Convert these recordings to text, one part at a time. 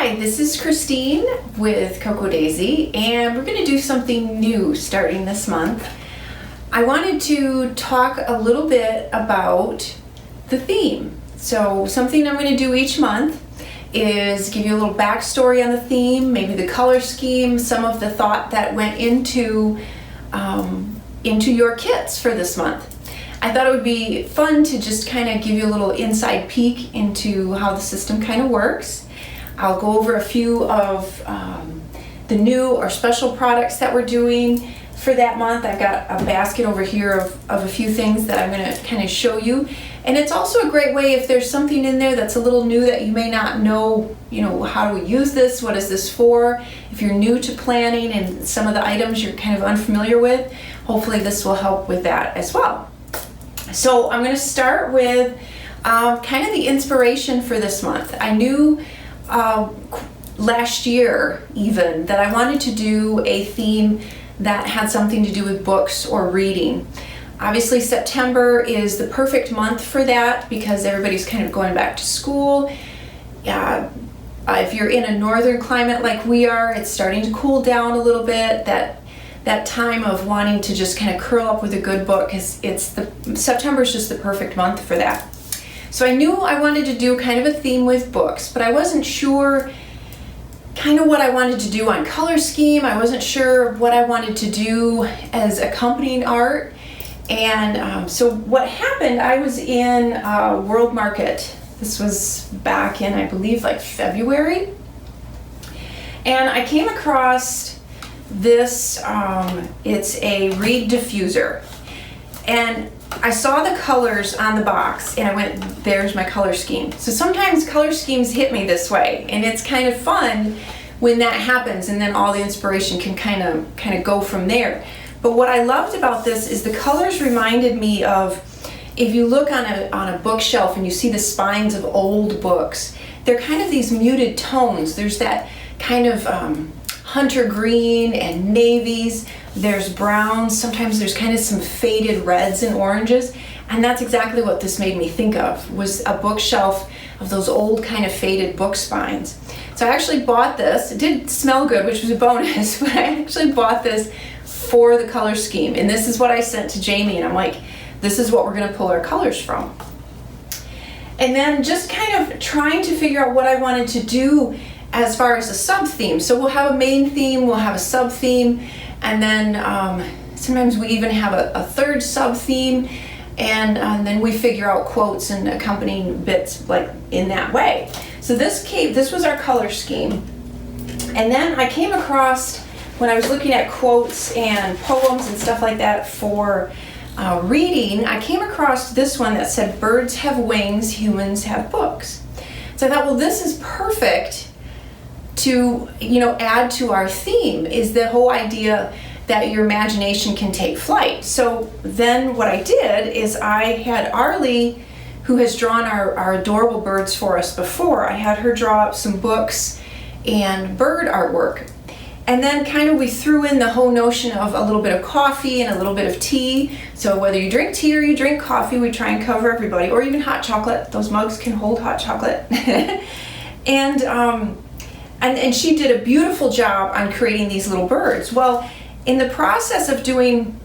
Hi, this is Christine with Cocoa Daisy, and we're going to do something new starting this month. I wanted to talk a little bit about the theme. So something I'm going to do each month is give you a little backstory on the theme, maybe the color scheme, some of the thought that went into your kits for this month. I thought it would be fun to just kind of give you a little inside peek into how the system kind of works. I'll go over a few of the new or special products that we're doing for that month. I've got a basket over here of a few things that I'm going to kind of show you. And it's also a great way if there's something in there that's a little new that you may not know, how do we use this? What is this for? If you're new to planning and some of the items you're kind of unfamiliar with, hopefully this will help with that as well. So I'm going to start with kind of the inspiration for this month. I knew last year even that I wanted to do a theme that had something to do with books or reading. Obviously September is the perfect month for that because everybody's kind of going back to school. If you're in a northern climate like we are, it's starting to cool down a little bit. That time of wanting to just kind of curl up with a good book September is just the perfect month for that. So I knew I wanted to do kind of a theme with books, but I wasn't sure kind of what I wanted to do on color scheme. I wasn't sure what I wanted to do as accompanying art. And so what happened, I was in World Market. This was back in, I believe, like February. And I came across this, it's a reed diffuser. And I saw the colors on the box and I went, there's my color scheme. So sometimes color schemes hit me this way, and it's kind of fun when that happens, and then all the inspiration can kind of go from there. But what I loved about this is the colors reminded me of, if you look on a bookshelf and you see the spines of old books, they're kind of these muted tones. There's that kind of hunter green and navies, there's browns, sometimes there's kind of some faded reds and oranges, and that's exactly what this made me think of, was a bookshelf of those old kind of faded book spines. So I actually bought this. It did smell good, which was a bonus, but I actually bought this for the color scheme, and this is what I sent to Jamie, and I'm like, this is what we're going to pull our colors from. And then just kind of trying to figure out what I wanted to do as far as a sub-theme. So we'll have a main theme, we'll have a sub-theme, and then sometimes we even have a third sub-theme, and then we figure out quotes and accompanying bits like in that way. So this was our color scheme. And then I came across, when I was looking at quotes and poems and stuff like that for reading, I came across this one that said, "Birds have wings, humans have books." So I thought, well, this is perfect to add to our theme, is the whole idea that your imagination can take flight. So then what I did is I had Arlie, who has drawn our adorable birds for us before, I had her draw up some books and bird artwork. And then kind of we threw in the whole notion of a little bit of coffee and a little bit of tea. So whether you drink tea or you drink coffee, we try and cover everybody, or even hot chocolate. Those mugs can hold hot chocolate. And she did a beautiful job on creating these little birds. Well, in the process of doing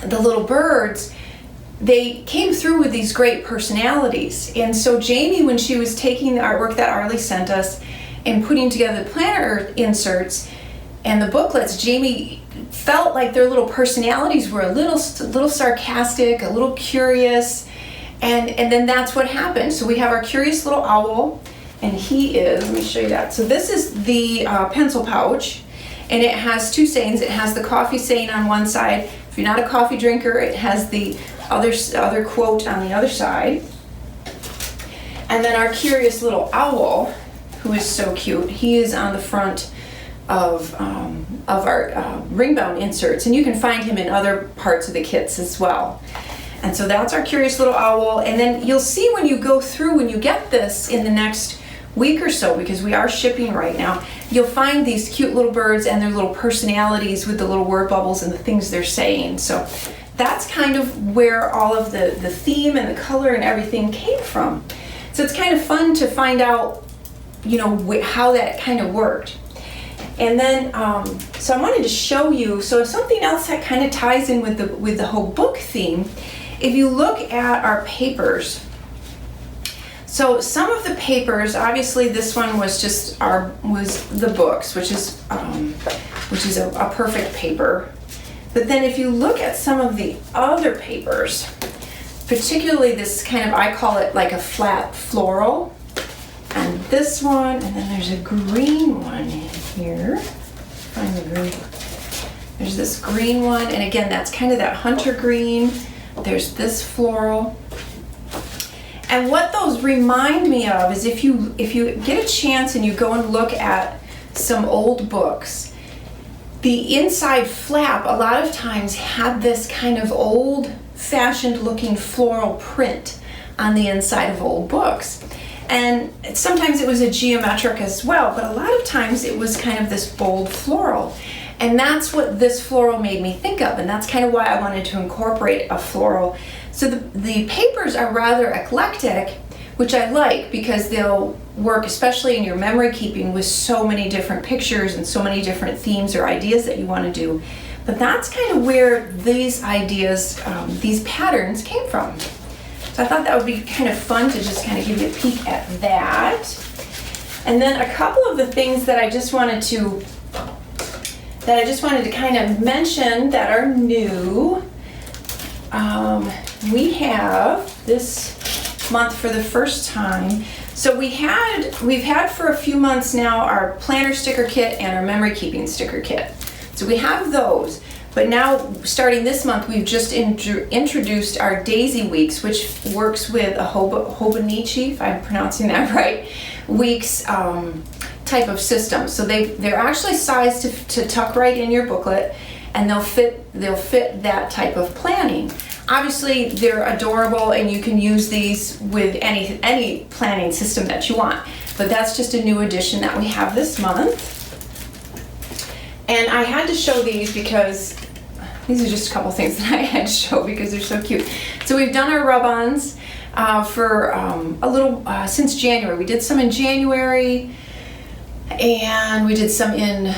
the little birds, they came through with these great personalities. And so Jamie, when she was taking the artwork that Arlie sent us and putting together the planner inserts and the booklets, Jamie felt like their little personalities were a little sarcastic, a little curious, and then that's what happened. So we have our curious little owl, and he is, let me show you that. So this is the pencil pouch, and it has two sayings. It has the coffee saying on one side. If you're not a coffee drinker, it has the other quote on the other side. And then our curious little owl, who is so cute, he is on the front of our ring-bound inserts, and you can find him in other parts of the kits as well. And so that's our curious little owl. And then you'll see when you go through, when you get this in the next week or so, because we are shipping right now, you'll find these cute little birds and their little personalities with the little word bubbles and the things they're saying. So that's kind of where all of the theme and the color and everything came from. So it's kind of fun to find out how that kind of worked. And then, so I wanted to show you, so something else that kind of ties in with the whole book theme, if you look at our papers, so some of the papers, obviously this one was the books, which is a perfect paper. But then if you look at some of the other papers, particularly this kind of, I call it like a flat floral, and this one, and then there's a green one in here. Find the green. There's this green one, and again, that's kind of that hunter green. There's this floral. And what those remind me of is if you get a chance and you go and look at some old books, the inside flap a lot of times had this kind of old-fashioned looking floral print on the inside of old books. And sometimes it was a geometric as well, but a lot of times it was kind of this bold floral. And that's what this floral made me think of, and that's kind of why I wanted to incorporate a floral. So the papers are rather eclectic, which I like because they'll work, especially in your memory keeping, with so many different pictures and so many different themes or ideas that you want to do. But that's kind of where these ideas, these patterns came from. So I thought that would be kind of fun to just kind of give you a peek at that. And then a couple of the things that I just wanted to kind of mention that are new. We have this month for the first time. So we've had for a few months now our planner sticker kit and our memory keeping sticker kit. So we have those. But now, starting this month, we've just introduced our Daisy Weeks, which works with a Hobonichi, if I'm pronouncing that right, weeks type of system. So they're actually sized to tuck right in your booklet, and they'll fit that type of planning. Obviously, they're adorable, and you can use these with any planning system that you want. But that's just a new addition that we have this month. And I had to show these because these are just a couple things that I had to show because they're so cute. So we've done our rub-ons for a little, since January. We did some in January, and we did some in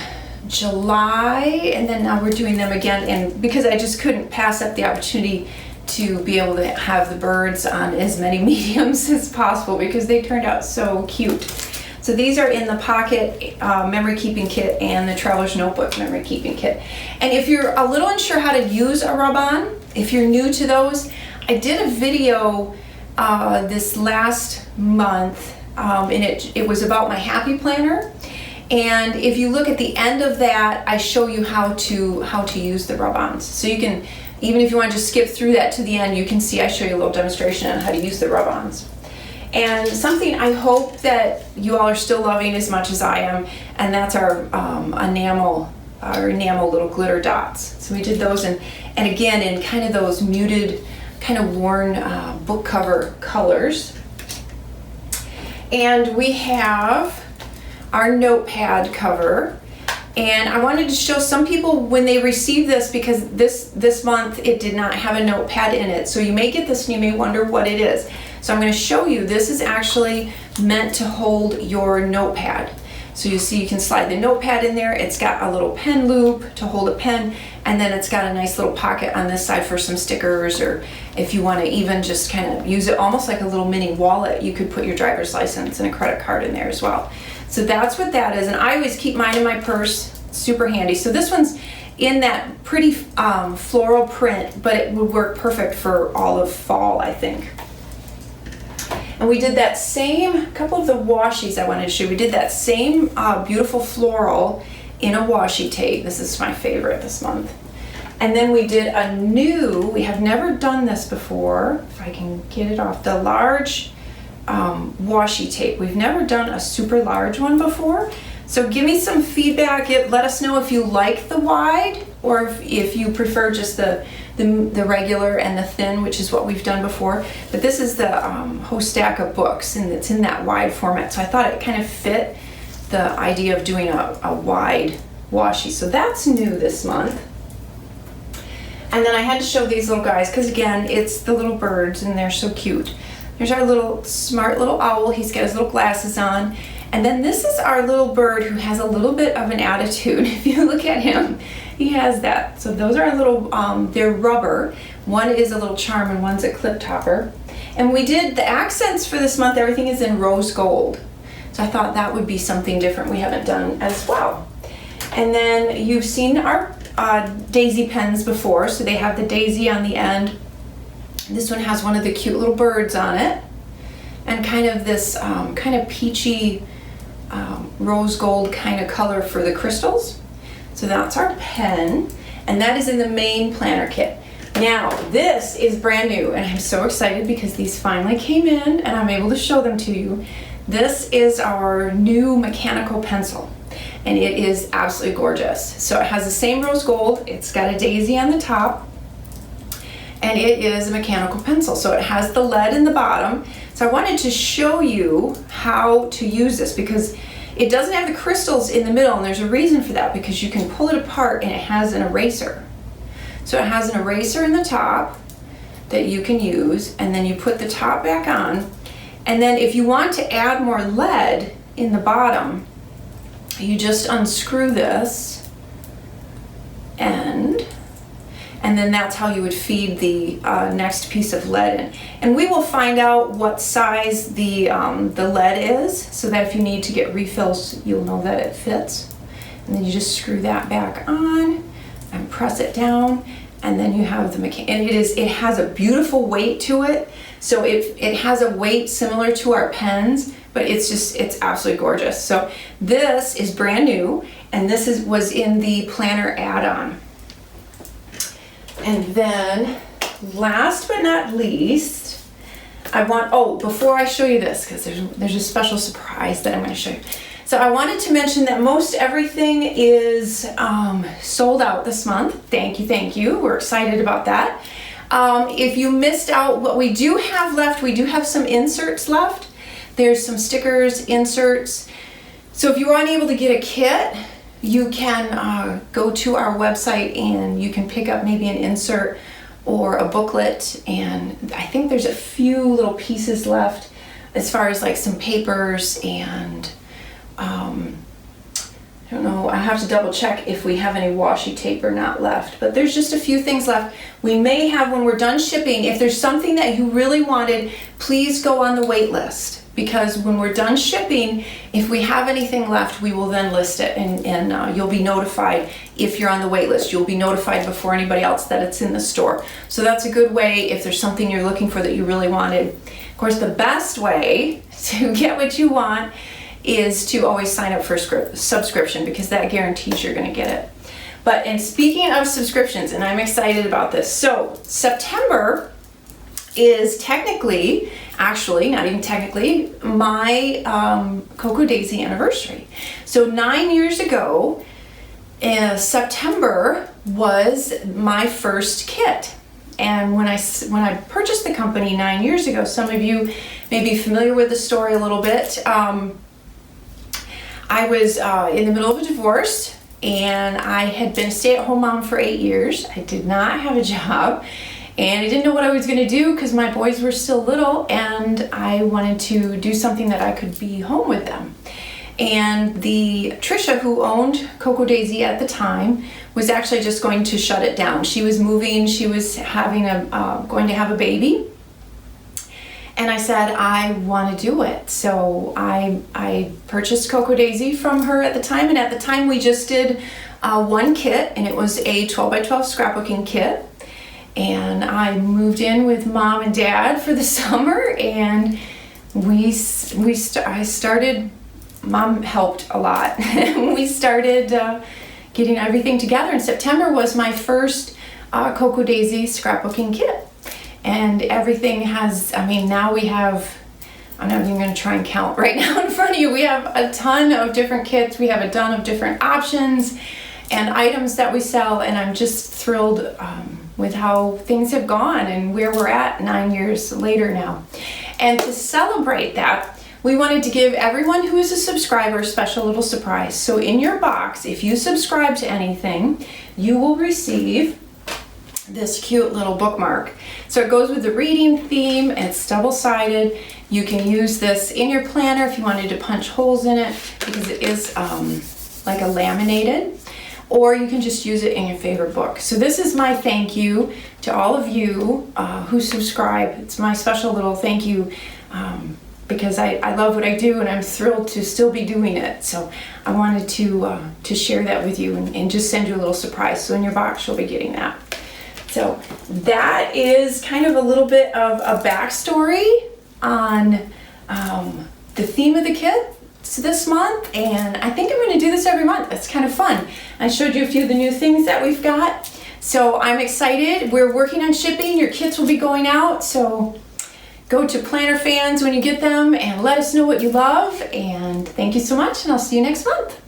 July, and then now we're doing them again. And because I just couldn't pass up the opportunity to be able to have the birds on as many mediums as possible because they turned out so cute. So these are in the Pocket Memory Keeping Kit and the Traveler's Notebook Memory Keeping Kit. And if you're a little unsure how to use a rub-on, if you're new to those, I did a video this last month, and it was about my Happy Planner. And if you look at the end of that, I show you how to use the rub-ons. So you can, even if you want to just skip through that to the end, you can see I show you a little demonstration on how to use the rub-ons. And something I hope that you all are still loving as much as I am, and that's our enamel little glitter dots. So we did those, and again in kind of those muted, kind of worn book cover colors. And we have our Notepad cover. And I wanted to show some people when they receive this, because this month it did not have a notepad in it. So you may get this and you may wonder what it is. So I'm going to show you, this is actually meant to hold your notepad. So you see you can slide the notepad in there. It's got a little pen loop to hold a pen, and then it's got a nice little pocket on this side for some stickers, or if you want to even just kind of use it almost like a little mini wallet, you could put your driver's license and a credit card in there as well. So that's what that is, and I always keep mine in my purse, super handy. So this one's in that pretty floral print, but it would work perfect for all of fall, I think. And we did that same, couple of the washies I wanted to show you, we did that same beautiful floral in a washi tape. This is my favorite this month. And then we did a new, we have never done this before, if I can get it off, the large washi tape. We've never done a super large one before. So give me some feedback. Let us know if you like the wide, or if you prefer just the regular and the thin, which is what we've done before. But this is the whole stack of books, and it's in that wide format. So I thought it kind of fit the idea of doing a wide washi. So that's new this month. And then I had to show these little guys, because again, it's the little birds and they're so cute. There's our little smart little owl. He's got his little glasses on. And then this is our little bird who has a little bit of an attitude. If you look at him, he has that. So those are our little, they're rubber. One is a little charm and one's a clip topper. And we did the accents for this month, everything is in rose gold. So I thought that would be something different we haven't done as well. And then you've seen our daisy pens before, so they have the daisy on the end. This one has one of the cute little birds on it, and kind of this kind of peachy rose gold kind of color for the crystals. So that's our pen, and that is in the main planner kit. Now this is brand new, and I'm so excited because these finally came in and I'm able to show them to you. This is our new mechanical pencil, and it is absolutely gorgeous. So it has the same rose gold, it's got a daisy on the top, and it is a mechanical pencil. So it has the lead in the bottom. So I wanted to show you how to use this because it doesn't have the crystals in the middle, and there's a reason for that, because you can pull it apart and it has an eraser. So it has an eraser in the top that you can use, and then you put the top back on. And then if you want to add more lead in the bottom, you just unscrew this end, and then that's how you would feed the next piece of lead in. And we will find out what size the lead is, so that if you need to get refills, you'll know that it fits. And then you just screw that back on and press it down, and then you have the and it has a beautiful weight to it. So it has a weight similar to our pens, but it's absolutely gorgeous. So this is brand new, and this was in the planner add-on. And then last but not least, before I show you this, because there's a special surprise that I'm going to show you. So I wanted to mention that most everything is sold out this month. Thank you. We're excited about that. If you missed out, what we do have left, we do have some inserts left. There's some stickers, inserts. So if you were unable to get a kit, you can go to our website and you can pick up maybe an insert or a booklet. And I think there's a few little pieces left as far as like some papers and I don't know, I have to double check if we have any washi tape or not left, but there's just a few things left. We may have, when we're done shipping, if there's something that you really wanted, please go on the wait list, because when we're done shipping, if we have anything left, we will then list it, and you'll be notified. If you're on the wait list, you'll be notified before anybody else that it's in the store. So that's a good way if there's something you're looking for that you really wanted. Of course, the best way to get what you want is to always sign up for a subscription, because that guarantees you're going to get it. But, and speaking of subscriptions, and I'm excited about this, so September is technically, actually not even technically, my Cocoa Daisy anniversary. So 9 years ago, September was my first kit. And when I purchased the company 9 years ago, some of you may be familiar with the story a little bit. I was in the middle of a divorce, and I had been a stay-at-home mom for 8 years. I did not have a job, and I didn't know what I was going to do because my boys were still little, and I wanted to do something that I could be home with them. And Trisha, who owned Cocoa Daisy at the time, was actually just going to shut it down. She was moving, she was having going to have a baby. And I said, I want to do it. So I purchased Cocoa Daisy from her at the time. And at the time we just did one kit, and it was a 12 by 12 scrapbooking kit. And I moved in with Mom and Dad for the summer, and I started, Mom helped a lot. We started getting everything together. And September was my first Cocoa Daisy scrapbooking kit. And everything has, now we have, I'm not even going to try and count right now in front of you. We have a ton of different kits. We have a ton of different options and items that we sell. And I'm just thrilled with how things have gone and where we're at 9 years later now. And to celebrate that, we wanted to give everyone who is a subscriber a special little surprise. So in your box, if you subscribe to anything, you will receive this cute little bookmark. So it goes with the reading theme, and it's double-sided, You can use this in your planner if you wanted to punch holes in it, because it is like a laminated, or you can just use it in your favorite book. So this is my thank you to all of you who subscribe. It's my special little thank you because I love what I do and I'm thrilled to still be doing it. So I wanted to share that with you and just send you a little surprise. So in your box you'll be getting that. So that is kind of a little bit of a backstory on the theme of the kit this month, and I think I'm going to do this every month. It's kind of fun. I showed you a few of the new things that we've got, so I'm excited. We're working on shipping. Your kits will be going out, so go to Planner Fans when you get them and let us know what you love, and thank you so much, and I'll see you next month.